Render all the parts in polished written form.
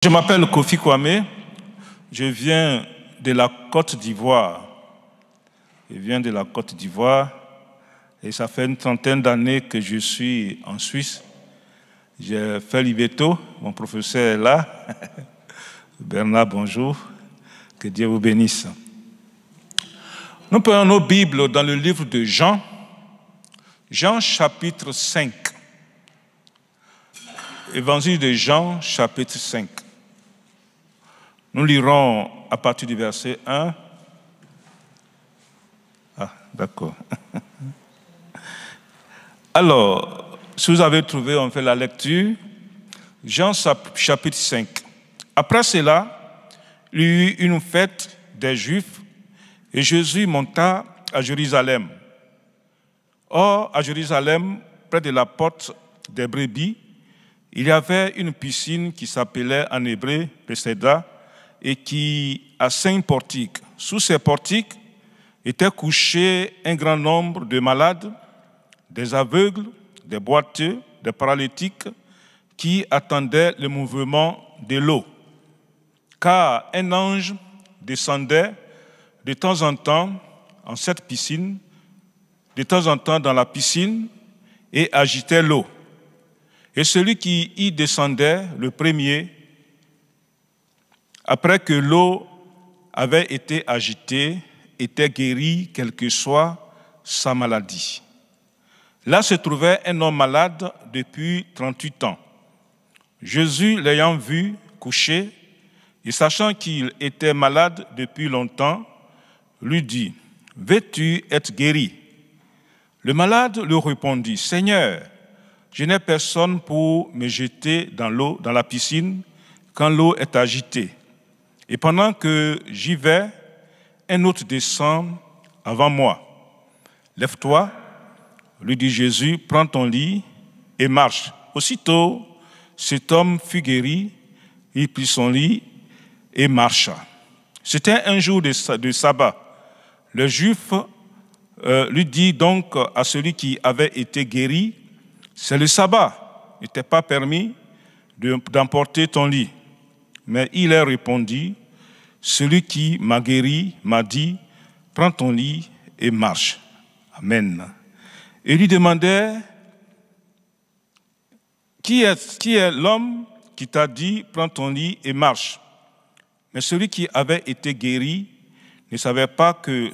Je m'appelle Kofi Kwame, je viens de la Côte d'Ivoire. Et ça fait une trentaine d'années que je suis en Suisse. J'ai fait l'Ibeto, mon professeur est là. Bernard, bonjour. Que Dieu vous bénisse. Nous prenons nos Bibles dans le livre de Jean, Jean chapitre 5. Évangile de Jean chapitre 5. Nous lirons à partir du verset 1. Ah, d'accord. Alors, si vous avez trouvé, on fait la lecture. Jean chapitre 5. Après cela, il y eut une fête des Juifs et Jésus monta à Jérusalem. Or, à Jérusalem, près de la porte des brebis, il y avait une piscine qui s'appelait en hébreu Bethesda et qui a 5 portiques. Sous ces portiques étaient couchés un grand nombre de malades, des aveugles, des boiteux, des paralytiques qui attendaient le mouvement de l'eau. Car un ange descendait de temps en temps en cette piscine, de temps en temps dans la piscine et agitait l'eau. Et celui qui y descendait, le premier, après que l'eau avait été agitée, était guéri, quelle que soit sa maladie. Là se trouvait un homme malade depuis 38 ans. Jésus, l'ayant vu couché, et sachant qu'il était malade depuis longtemps, lui dit, « Veux-tu être guéri ?» Le malade lui répondit, « Seigneur, je n'ai personne pour me jeter dans l'eau, dans la piscine, quand l'eau est agitée. Et pendant que j'y vais, un autre descend avant moi. Lève-toi, lui dit Jésus, prends ton lit et marche. Aussitôt, cet homme fut guéri, il prit son lit et marcha. C'était un jour de sabbat. Le Juif lui dit donc à celui qui avait été guéri, c'est le sabbat, il n'était pas permis d'emporter ton lit. Mais il leur répondit, celui qui m'a guéri m'a dit, prends ton lit et marche. Amen. Et lui demandait, qui est l'homme qui t'a dit, prends ton lit et marche? Mais celui qui avait été guéri ne savait pas qui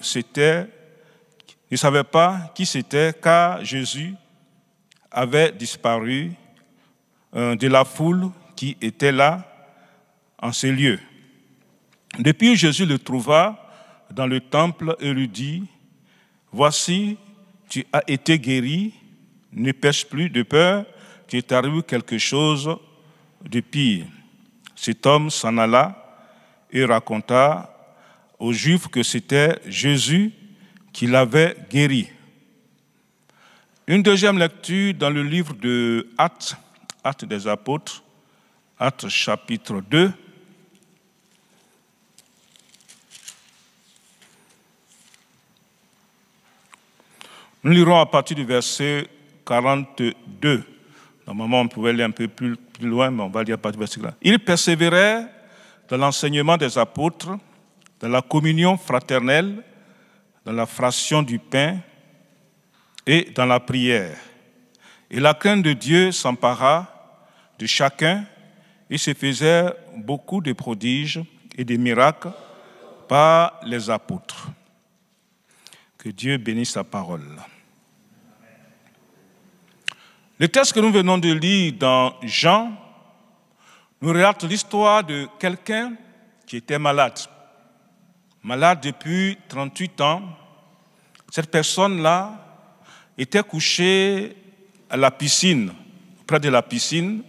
c'était, car Jésus avait disparu de la foule qui était là en ces lieux. Depuis, Jésus le trouva dans le temple et lui dit, « Voici, tu as été guéri, ne pêche plus de peur qu'il t'arrive quelque chose de pire. » Cet homme s'en alla et raconta aux Juifs que c'était Jésus qui l'avait guéri. Une deuxième lecture dans le livre de Actes des Apôtres, Actes chapitre 2. Nous lirons à partir du verset 42. Normalement, on pouvait aller un peu plus loin, mais on va lire à partir du verset 42. Ils persévéraient dans l'enseignement des apôtres, dans la communion fraternelle, dans la fraction du pain et dans la prière. Et la crainte de Dieu s'empara de chacun et se faisait beaucoup de prodiges et de miracles par les apôtres. Que Dieu bénisse sa parole. Le texte que nous venons de lire dans Jean nous relate l'histoire de quelqu'un qui était malade. Malade depuis 38 ans. Cette personne-là était couchée à la piscine, près de la piscine,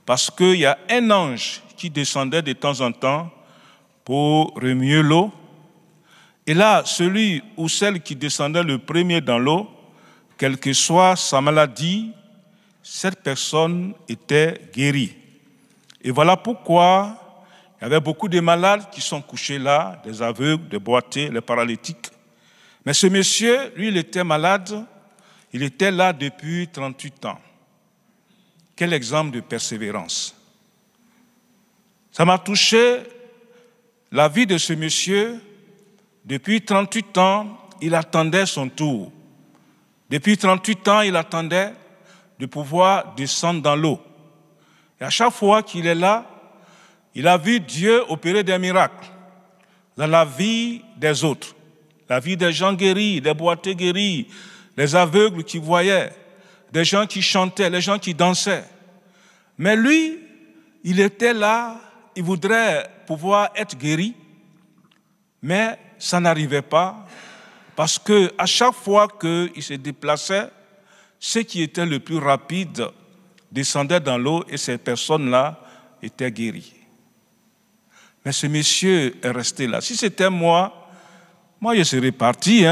parce qu'il y a un ange qui descendait de temps en temps pour remuer l'eau. Et là, celui ou celle qui descendait le premier dans l'eau, quelle que soit sa maladie, cette personne était guérie. Et voilà pourquoi il y avait beaucoup de malades qui sont couchés là, des aveugles, des boiteux, les paralytiques. Mais ce monsieur, lui, il était malade, il était là depuis 38 ans. Quel exemple de persévérance! Ça m'a touché la vie de ce monsieur. Depuis 38 ans, il attendait son tour. Depuis 38 ans, il attendait de pouvoir descendre dans l'eau. Et à chaque fois qu'il est là, il a vu Dieu opérer des miracles dans la vie des autres, la vie des gens guéris, des boiteux guéris, les aveugles qui voyaient, des gens qui chantaient, les gens qui dansaient. Mais lui, il était là, il voudrait pouvoir être guéri, mais ça n'arrivait pas parce qu'à chaque fois qu'il se déplaçait, ceux qui étaient le plus rapides descendaient dans l'eau et ces personnes-là étaient guéries. Mais ce monsieur est resté là. Si c'était moi je serais parti,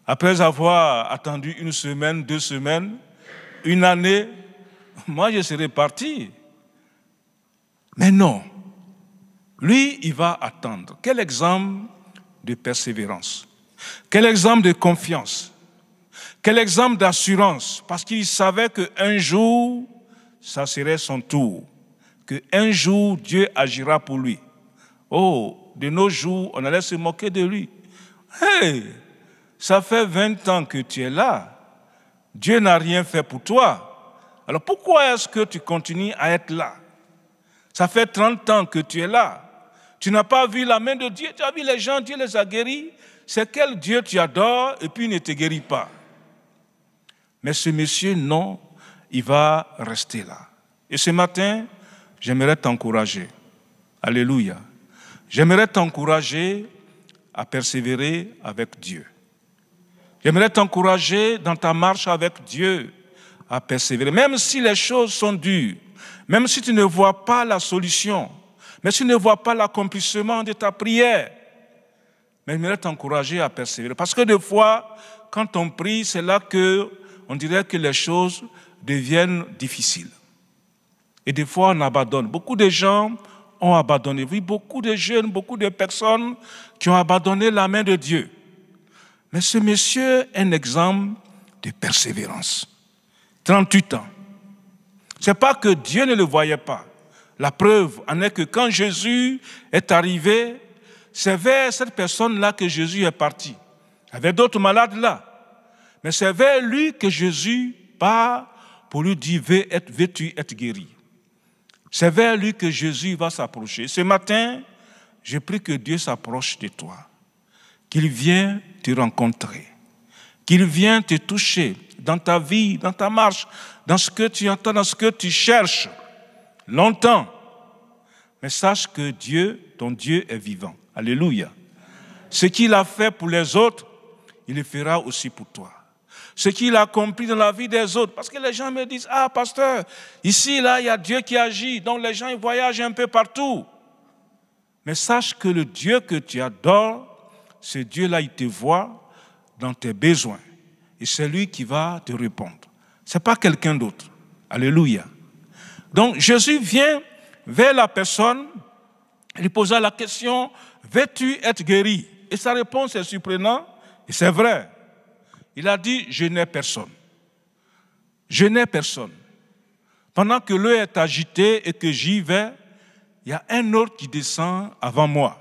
Après avoir attendu 1 semaine, 2 semaines, 1 année, moi je serais parti. Mais non. Lui, il va attendre. Quel exemple de persévérance. Quel exemple de confiance. Quel exemple d'assurance. Parce qu'il savait qu'un jour, ça serait son tour. Qu'un jour, Dieu agira pour lui. Oh, de nos jours, on allait se moquer de lui. Hey, ça fait 20 ans que tu es là. Dieu n'a rien fait pour toi. Alors pourquoi est-ce que tu continues à être là? Ça fait 30 ans que tu es là. Tu n'as pas vu la main de Dieu. Tu as vu les gens, Dieu les a guéris. C'est quel Dieu tu adores et puis il ne te guérit pas. Mais ce monsieur, non, il va rester là. Et ce matin, j'aimerais t'encourager. Alléluia. J'aimerais t'encourager à persévérer avec Dieu. J'aimerais t'encourager dans ta marche avec Dieu à persévérer. Même si les choses sont dures, même si tu ne vois pas la solution, même si tu ne vois pas l'accomplissement de ta prière, mais j'aimerais t'encourager à persévérer. Parce que des fois, quand on prie, c'est là qu'on dirait que les choses deviennent difficiles. Et des fois, on abandonne. Beaucoup de gens ont abandonné. Oui, beaucoup de jeunes, beaucoup de personnes qui ont abandonné la main de Dieu. Mais ce monsieur est un exemple de persévérance. 38 ans. Ce n'est pas que Dieu ne le voyait pas. La preuve en est que quand Jésus est arrivé, c'est vers cette personne-là que Jésus est parti. Il y avait d'autres malades là. Mais c'est vers lui que Jésus part pour lui dire « veux-tu être guéri ?» C'est vers lui que Jésus va s'approcher. Ce matin, je prie que Dieu s'approche de toi, qu'il vienne te rencontrer, qu'il vienne te toucher dans ta vie, dans ta marche, dans ce que tu entends, dans ce que tu cherches longtemps. Mais sache que Dieu, ton Dieu est vivant. Alléluia. Ce qu'il a fait pour les autres, il le fera aussi pour toi. Ce qu'il a accompli dans la vie des autres. Parce que les gens me disent, ah pasteur, ici, là, il y a Dieu qui agit. Donc les gens ils voyagent un peu partout. Mais sache que le Dieu que tu adores, ce Dieu-là, il te voit dans tes besoins. Et c'est lui qui va te répondre. Ce n'est pas quelqu'un d'autre. Alléluia. Donc Jésus vient vers la personne, il lui posa la question, veux-tu être guéri? Et sa réponse est surprenante, et c'est vrai. Il a dit, je n'ai personne. Je n'ai personne. Pendant que l'eau est agitée et que j'y vais, il y a un autre qui descend avant moi.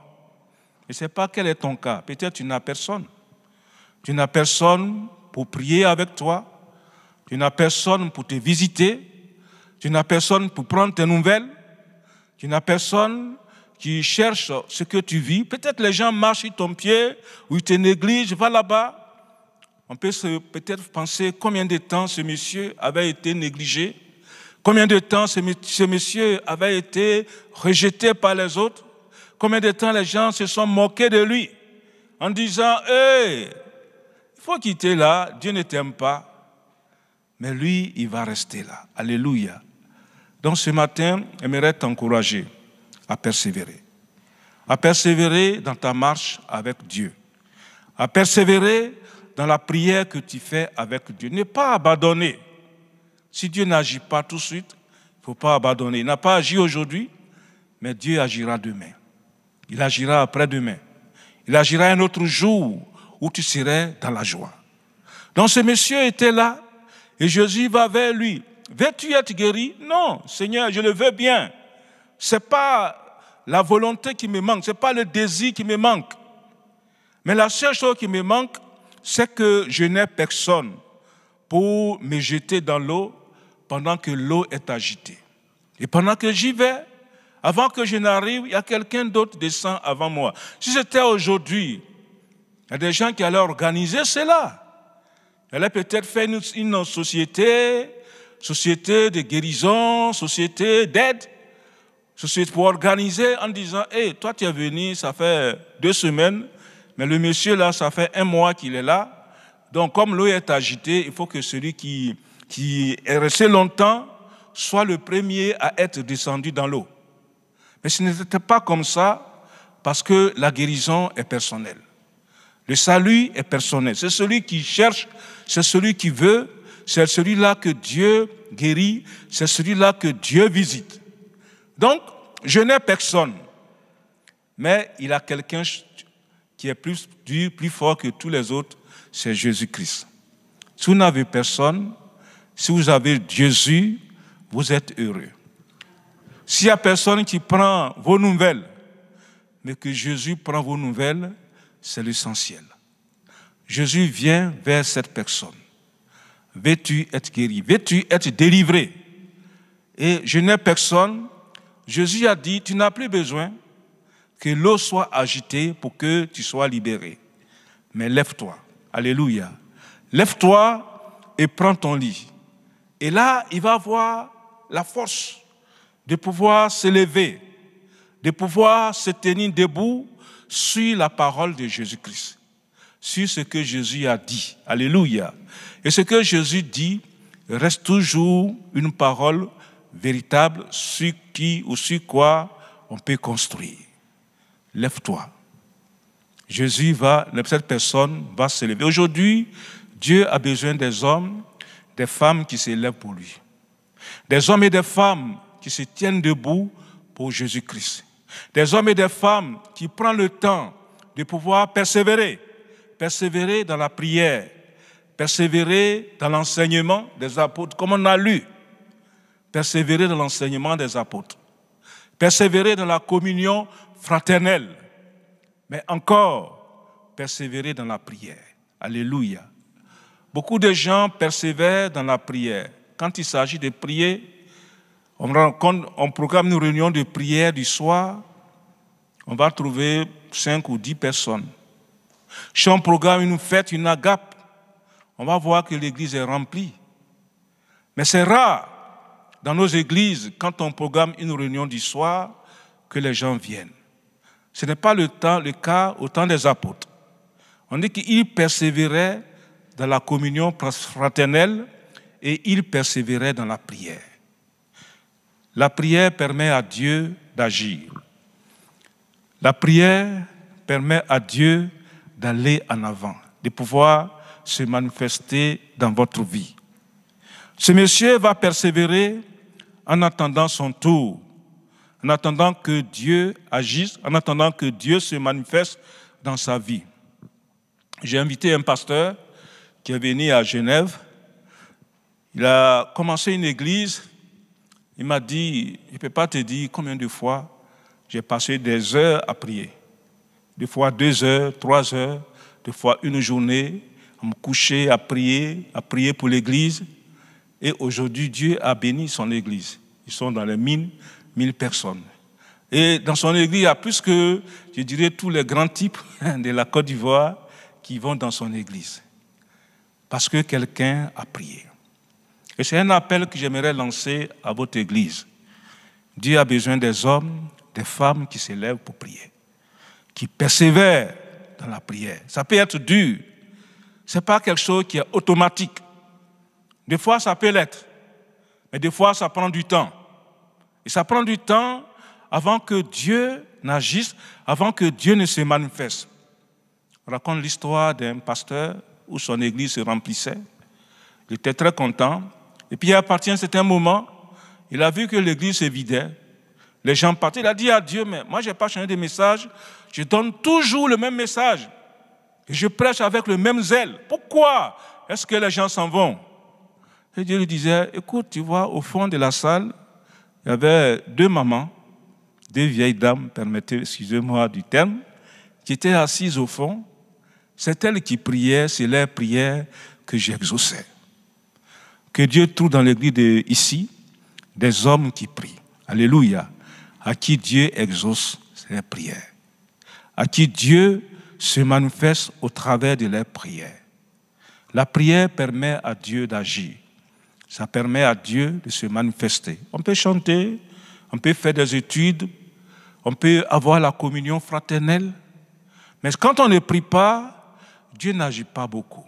Je ne sais pas quel est ton cas. Peut-être tu n'as personne. Tu n'as personne pour prier avec toi. Tu n'as personne pour te visiter. Tu n'as personne pour prendre tes nouvelles. Tu n'as personne qui cherche ce que tu vis. Peut-être les gens marchent sur ton pied ou ils te négligent. Va là-bas. On peut peut-être penser combien de temps ce monsieur avait été négligé, combien de temps ce monsieur avait été rejeté par les autres, combien de temps les gens se sont moqués de lui en disant « Hey, il faut quitter là, Dieu ne t'aime pas. » Mais lui, il va rester là. Alléluia. Donc ce matin, j'aimerais t'encourager à persévérer dans ta marche avec Dieu, à persévérer dans la prière que tu fais avec Dieu. Ne pas abandonner. Si Dieu n'agit pas tout de suite, il ne faut pas abandonner. Il n'a pas agi aujourd'hui, mais Dieu agira demain. Il agira après-demain. Il agira un autre jour où tu serais dans la joie. Donc ce monsieur était là et Jésus va vers lui. Veux-tu être guéri? Non, Seigneur, je le veux bien. Ce n'est pas la volonté qui me manque, ce n'est pas le désir qui me manque. Mais la seule chose qui me manque, c'est que je n'ai personne pour me jeter dans l'eau pendant que l'eau est agitée. Et pendant que j'y vais, avant que je n'arrive, il y a quelqu'un d'autre qui descend avant moi. Si c'était aujourd'hui, il y a des gens qui allaient organiser cela. Ils allaient peut-être faire une société de guérison, société d'aide, société pour organiser en disant « Hey, toi tu es venu, ça fait 2 semaines, mais le monsieur là, ça fait 1 mois qu'il est là. Donc comme l'eau est agitée, il faut que celui qui est resté longtemps soit le premier à être descendu dans l'eau. » Mais ce n'était pas comme ça parce que la guérison est personnelle. Le salut est personnel. C'est celui qui cherche, c'est celui qui veut, c'est celui-là que Dieu guérit, c'est celui-là que Dieu visite. Donc, je n'ai personne, mais il y a quelqu'un qui est plus dur, plus fort que tous les autres, c'est Jésus-Christ. Si vous n'avez personne, si vous avez Jésus, vous êtes heureux. S'il n'y a personne qui prend vos nouvelles, mais que Jésus prend vos nouvelles, c'est l'essentiel. Jésus vient vers cette personne. Veux-tu être guéri? Veux-tu être délivré? Et je n'ai personne. Jésus a dit, tu n'as plus besoin que l'eau soit agitée pour que tu sois libéré. Mais lève-toi. Alléluia. Lève-toi et prends ton lit. Et là, il va avoir la force de pouvoir se lever, de pouvoir se tenir debout sur la parole de Jésus-Christ, sur ce que Jésus a dit. Alléluia. Et ce que Jésus dit reste toujours une parole véritable sur qui ou sur quoi on peut construire. Lève-toi. Cette personne va se lever. Aujourd'hui, Dieu a besoin des hommes, des femmes qui se lèvent pour lui. Des hommes et des femmes qui se tiennent debout pour Jésus-Christ. Des hommes et des femmes qui prennent le temps de pouvoir persévérer dans la prière, persévérer dans l'enseignement des apôtres, comme on a lu, persévérer dans l'enseignement des apôtres, persévérer dans la communion fraternelle, mais encore persévérer dans la prière. Alléluia. Beaucoup de gens persévèrent dans la prière. Quand il s'agit de prier, on programme une réunion de prière du soir, on va trouver 5 ou 10 personnes. Si on programme une fête, une agape, on va voir que l'église est remplie. Mais c'est rare dans nos églises, quand on programme une réunion du soir, que les gens viennent. Ce n'est pas le cas au temps des apôtres. On dit qu'ils persévéraient dans la communion fraternelle et ils persévéraient dans la prière. La prière permet à Dieu d'agir. La prière permet à Dieu d'aller en avant, de pouvoir se manifester dans votre vie. Ce monsieur va persévérer en attendant son tour, en attendant que Dieu agisse, en attendant que Dieu se manifeste dans sa vie. J'ai invité un pasteur qui est venu à Genève. Il a commencé une église. Il m'a dit, je ne peux pas te dire combien de fois j'ai passé des heures à prier. Des fois 2 heures, 3 heures, des fois une journée, à me coucher, à prier pour l'église. Et aujourd'hui, Dieu a béni son église. Ils sont dans les 1000 personnes. Et dans son église, il y a plus que, je dirais, tous les grands types de la Côte d'Ivoire qui vont dans son église. Parce que quelqu'un a prié. Et c'est un appel que j'aimerais lancer à votre église. Dieu a besoin des hommes, des femmes qui se lèvent pour prier, qui persévèrent dans la prière. Ça peut être dur. Ce n'est pas quelque chose qui est automatique. Des fois, ça peut l'être. Mais des fois, ça prend du temps. Et ça prend du temps avant que Dieu n'agisse, avant que Dieu ne se manifeste. On raconte l'histoire d'un pasteur où son église se remplissait. Il était très content. Et puis, à partir d'un certain moment, il a vu que l'église se vidait. Les gens partaient. Il a dit à Dieu, mais moi, je n'ai pas changé de message. Je donne toujours le même message. Et je prêche avec le même zèle. Pourquoi est-ce que les gens s'en vont? Et Dieu lui disait, écoute, tu vois, au fond de la salle, il y avait 2 mamans deux vieilles dames, permettez, excusez-moi du terme, qui étaient assises au fond. C'est elles qui priaient, c'est leur prière que j'exauçais. Que Dieu trouve dans l'église ici des hommes qui prient. Alléluia. À qui Dieu exauce ses prières. À qui Dieu se manifeste au travers de leurs prières. La prière permet à Dieu d'agir. Ça permet à Dieu de se manifester. On peut chanter, on peut faire des études, on peut avoir la communion fraternelle. Mais quand on ne prie pas, Dieu n'agit pas beaucoup.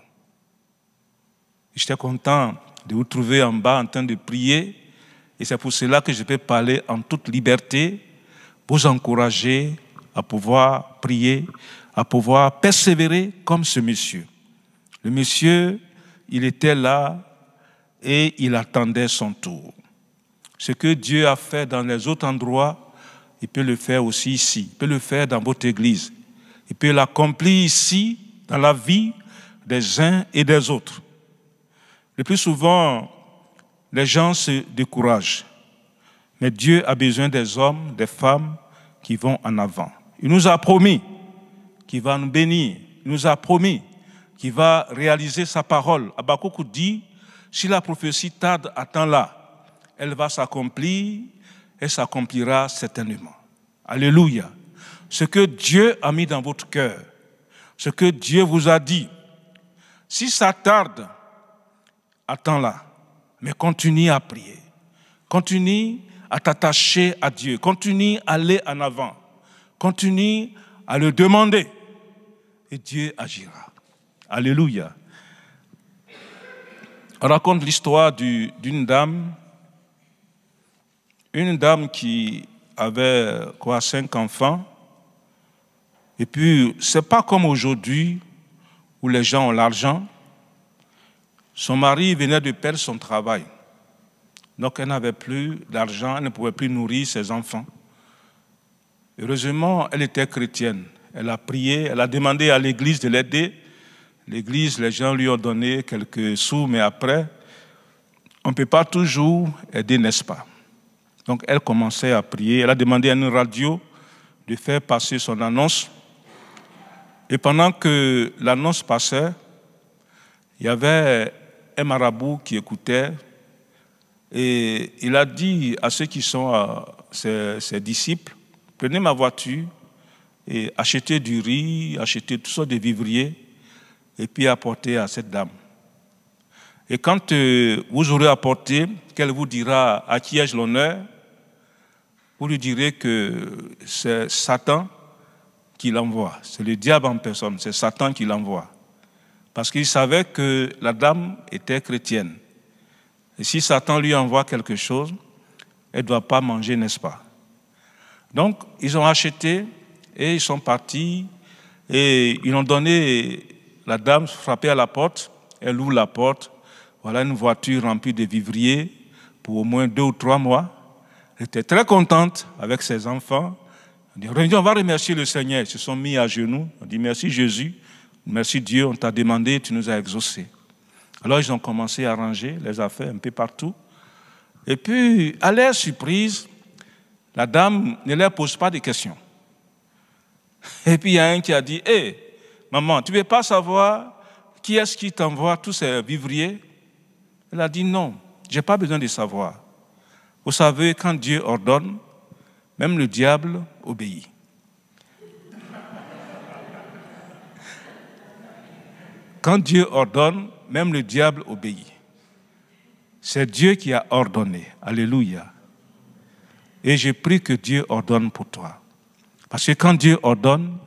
J'étais content de vous trouver en bas en train de prier. Et c'est pour cela que je peux parler en toute liberté, vous encourager à pouvoir prier, à pouvoir persévérer comme ce monsieur. Le monsieur, il était là et il attendait son tour. Ce que Dieu a fait dans les autres endroits, il peut le faire aussi ici. Il peut le faire dans votre église. Il peut l'accomplir ici, dans la vie des uns et des autres. Le plus souvent, les gens se découragent. Mais Dieu a besoin des hommes, des femmes qui vont en avant. Il nous a promis qu'il va nous bénir. Il nous a promis qu'il va réaliser sa parole. Habakkuk dit, si la prophétie tarde à temps là, elle va s'accomplir et s'accomplira certainement. Alléluia. Ce que Dieu a mis dans votre cœur, ce que Dieu vous a dit, si ça tarde, attends-là, mais continue à prier. Continue à t'attacher à Dieu. Continue à aller en avant. Continue à le demander. Et Dieu agira. Alléluia. On raconte l'histoire d'une dame. Une dame qui avait 5 enfants. Et puis, ce n'est pas comme aujourd'hui où les gens ont l'argent. Son mari venait de perdre son travail. Donc, elle n'avait plus d'argent, elle ne pouvait plus nourrir ses enfants. Heureusement, elle était chrétienne. Elle a prié, elle a demandé à l'église de l'aider. L'église, les gens lui ont donné quelques sous, mais après, on ne peut pas toujours aider, n'est-ce pas? Donc, elle commençait à prier. Elle a demandé à une radio de faire passer son annonce. Et pendant que l'annonce passait, il y avait un marabout qui écoutait et il a dit à ceux qui sont ses disciples, prenez ma voiture et achetez du riz, achetez toutes sortes de vivriers et puis apportez à cette dame. Et quand vous aurez apporté, qu'elle vous dira à qui ai-je l'honneur, vous lui direz que c'est Satan qui l'envoie, c'est le diable en personne, c'est Satan qui l'envoie. Parce qu'il savait que la dame était chrétienne. Et si Satan lui envoie quelque chose, elle ne doit pas manger, n'est-ce pas? Donc, ils ont acheté et ils sont partis et ils ont donné, la dame frappait à la porte, elle ouvre la porte, voilà une voiture remplie de vivriers pour au moins 2 ou 3 mois. Elle était très contente avec ses enfants. Elle dit, on va remercier le Seigneur. Ils se sont mis à genoux. On dit, merci Jésus, merci Dieu, on t'a demandé, tu nous as exaucés. Alors ils ont commencé à ranger les affaires un peu partout. Et puis, à leur surprise, la dame ne leur pose pas de questions. Et puis il y a un qui a dit, hé, maman, tu ne veux pas savoir qui est-ce qui t'envoie tous ces vivriers? Elle a dit, non, je n'ai pas besoin de savoir. Vous savez, quand Dieu ordonne, même le diable obéit. Quand Dieu ordonne, même le diable obéit. C'est Dieu qui a ordonné. Alléluia. Et je prie que Dieu ordonne pour toi. Parce que quand Dieu ordonne,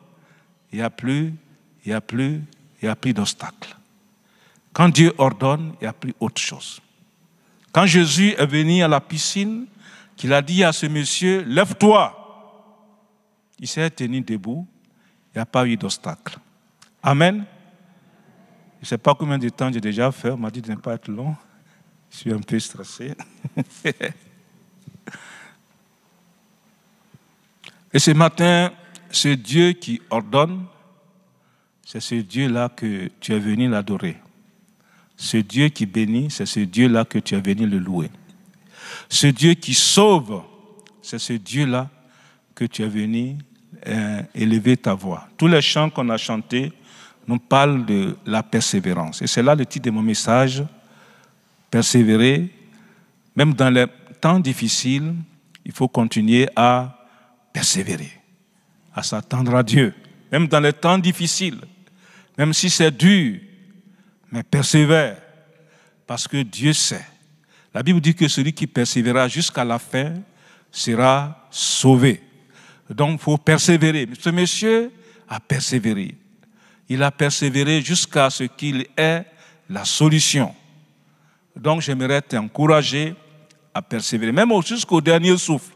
il n'y a plus d'obstacles. Quand Dieu ordonne, il n'y a plus autre chose. Quand Jésus est venu à la piscine, qu'il a dit à ce monsieur, lève-toi. Il s'est tenu debout, il n'y a pas eu d'obstacle. Amen. Je ne sais pas combien de temps j'ai déjà fait, on m'a dit de ne pas être long. Je suis un peu stressé. Et ce matin, ce Dieu qui ordonne, c'est ce Dieu-là que tu es venu l'adorer. Ce Dieu qui bénit, c'est ce Dieu-là que tu es venu le louer. Ce Dieu qui sauve, c'est ce Dieu-là que tu es venu élever ta voix. Tous les chants qu'on a chantés nous parlent de la persévérance. Et c'est là le titre de mon message, persévérer. Même dans les temps difficiles, il faut continuer à persévérer, à s'attendre à Dieu. Même dans les temps difficiles, même si c'est dur, mais persévère, parce que Dieu sait. La Bible dit que celui qui persévérera jusqu'à la fin sera sauvé. Donc, il faut persévérer. Ce monsieur a persévéré. Il a persévéré jusqu'à ce qu'il ait la solution. Donc, j'aimerais t'encourager à persévérer. Même jusqu'au dernier souffle,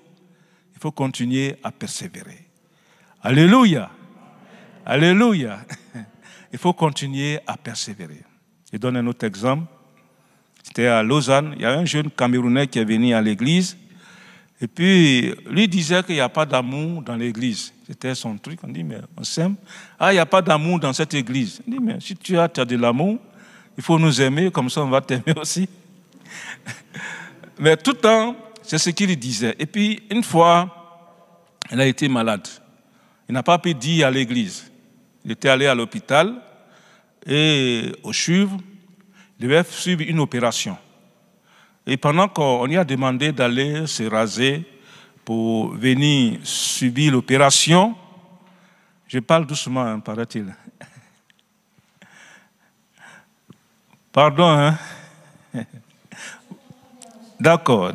il faut continuer à persévérer. Alléluia. Alléluia. Il faut continuer à persévérer. Je donne un autre exemple. C'était à Lausanne. Il y a un jeune Camerounais qui est venu à l'église. Et puis, lui disait qu'il n'y a pas d'amour dans l'église. C'était son truc. On dit, mais on s'aime. Ah, il n'y a pas d'amour dans cette église. On dit, mais si tu as de l'amour, il faut nous aimer, comme ça on va t'aimer aussi. Mais tout le temps, c'est ce qu'il disait. Et puis, une fois, il a été malade. Il n'a pas pu dire à l'église. Il était allé à l'hôpital et au CHUV, il devait suivre une opération. Et pendant qu'on lui a demandé d'aller se raser pour venir subir l'opération, je parle doucement, hein, paraît-il. Pardon, hein? D'accord.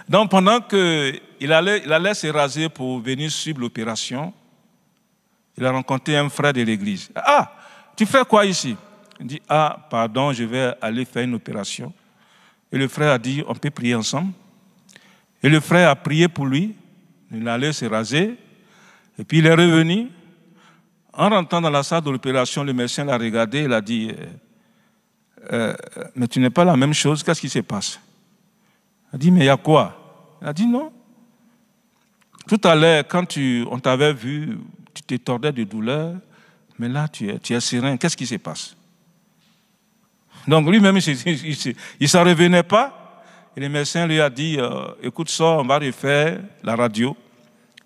Donc pendant qu'il allait se raser pour venir suivre l'opération, il a rencontré un frère de l'église. « Ah, tu fais quoi ici ?» Il dit « Ah, pardon, je vais aller faire une opération. » Et le frère a dit, on peut prier ensemble. Et le frère a prié pour lui. Il allait se raser. Et puis il est revenu. En rentrant dans la salle de l'opération, le médecin l'a regardé. Il a dit, mais tu n'es pas la même chose. Qu'est-ce qui se passe? Il a dit, mais il y a quoi? Il a dit, non. Tout à l'heure, quand on t'avait vu, tu te tordais de douleur. Mais là, tu es serein. Qu'est-ce qui se passe? Donc lui-même, il ne s'en revenait pas. Et le médecin lui a dit, écoute ça, on va refaire la radio.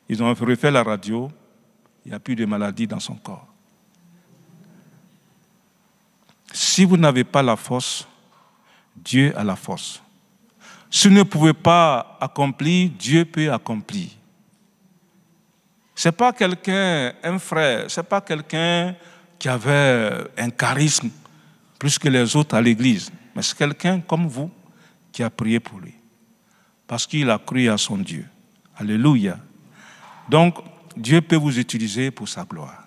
Ils ont refait la radio. Il n'y a plus de maladie dans son corps. Si vous n'avez pas la force, Dieu a la force. Si vous ne pouvez pas accomplir, Dieu peut accomplir. Ce n'est pas quelqu'un, un frère, ce n'est pas quelqu'un qui avait un charisme plus que les autres à l'église. Mais c'est quelqu'un comme vous qui a prié pour lui. Parce qu'il a cru à son Dieu. Alléluia. Donc, Dieu peut vous utiliser pour sa gloire.